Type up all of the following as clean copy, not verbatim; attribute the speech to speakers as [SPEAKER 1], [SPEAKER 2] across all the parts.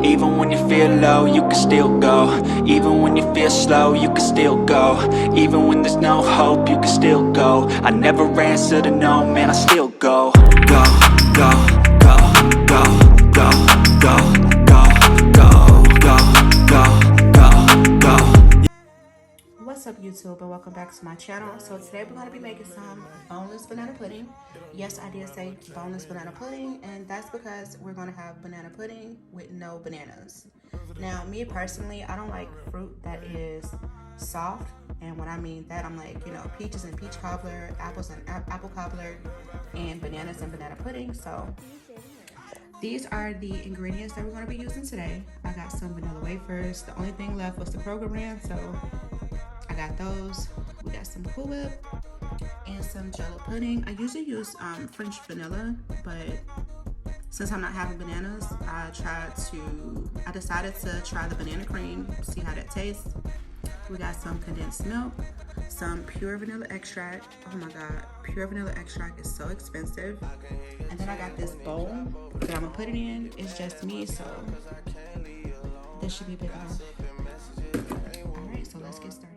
[SPEAKER 1] Even when you feel low, you can still go. Even when you feel slow, you can still go. Even when there's no hope, you can still go. I never answer to no, man, I still go. Go, go, go, go, go, go, go, go, go, go, go, go.
[SPEAKER 2] What's up, YouTube, and welcome back to my channel. So today we're going to be making some boneless banana pudding. Yes, I did say boneless banana pudding, and that's because we're going to have banana pudding with no bananas. Now, me personally, I don't like fruit that is soft, and when I mean that, I'm like, peaches and peach cobbler, apples and apple cobbler, and bananas and banana pudding. So these are the ingredients that we're going to be using today. I got some vanilla wafers. The only thing left was the Kroger brand, so I got those. We got some Cool Whip and some Jello pudding. I usually use French vanilla, but since I'm not having bananas, I decided to try the banana cream, see how that tastes. We got some condensed milk, some pure vanilla extract. Oh my God, pure vanilla extract is so expensive. And then I got this bowl that I'm gonna put it in. It's just me, so this should be big enough. All right, so let's get started.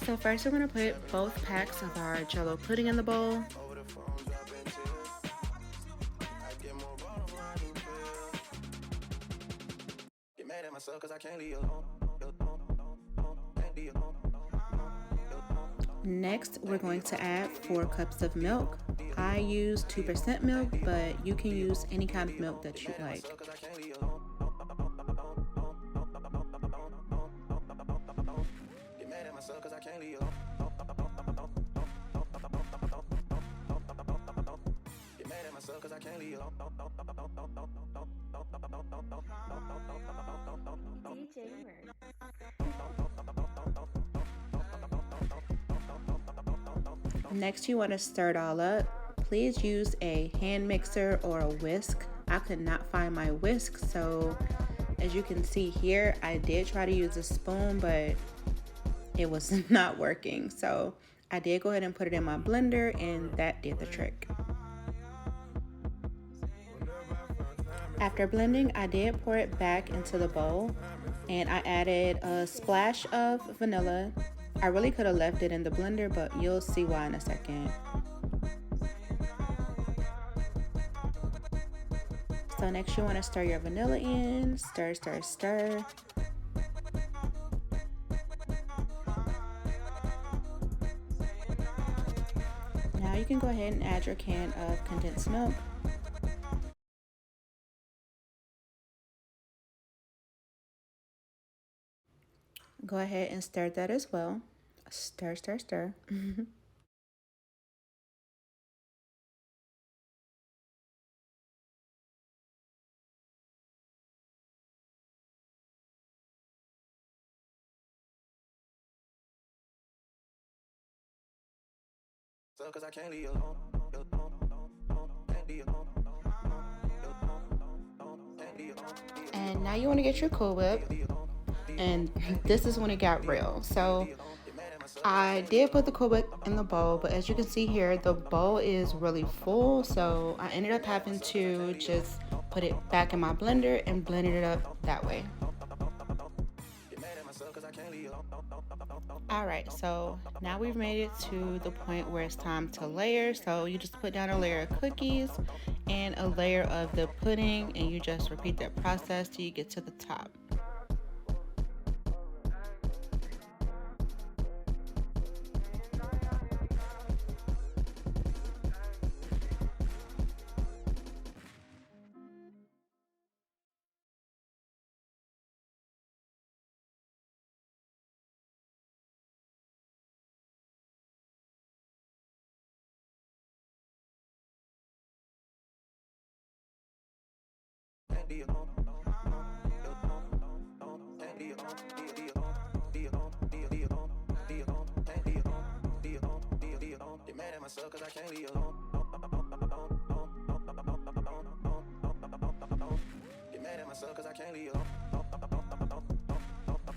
[SPEAKER 2] So first we're gonna put both packs of our Jello pudding in the bowl. Next, we're going to add 4 cups of milk. I use 2% milk, but you can use any kind of milk that you like. Next, you want to stir it all up. Please use a hand mixer or a whisk. I could not find my whisk, so as you can see here, I did try to use a spoon, but it was not working. So I did go ahead and put it in my blender, and that did the trick. After blending, I did pour it back into the bowl, and I added a splash of vanilla. I really could have left it in the blender, but you'll see why in a second. So next you want to stir your vanilla in. Stir, stir, stir. Now you can go ahead and add your can of condensed milk. Go ahead and stir that as well. Stir, stir, stir. And now you want to get your Cool Whip. And this is when it got real. So I did put the Cool Whip in the bowl, but as you can see here, the bowl is really full. So I ended up having to just put it back in my blender and blend it up that way. All right, so now we've made it to the point where it's time to layer. So you just put down a layer of cookies and a layer of the pudding, and you just repeat that process till you get to the top.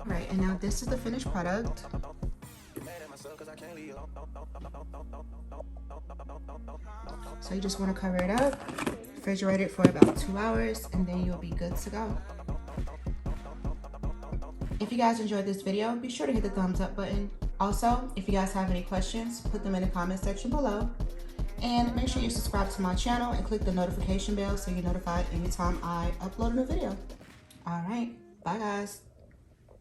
[SPEAKER 2] Alright, and now this is the finished product. So you just want to cover it up, refrigerate it for about 2 hours, and then you'll be good to go. If you guys enjoyed this video, be sure to hit the thumbs up button. Also, if you guys have any questions, put them in the comment section below. And make sure you subscribe to my channel and click the notification bell so you're notified anytime I upload a new video. All right, bye guys.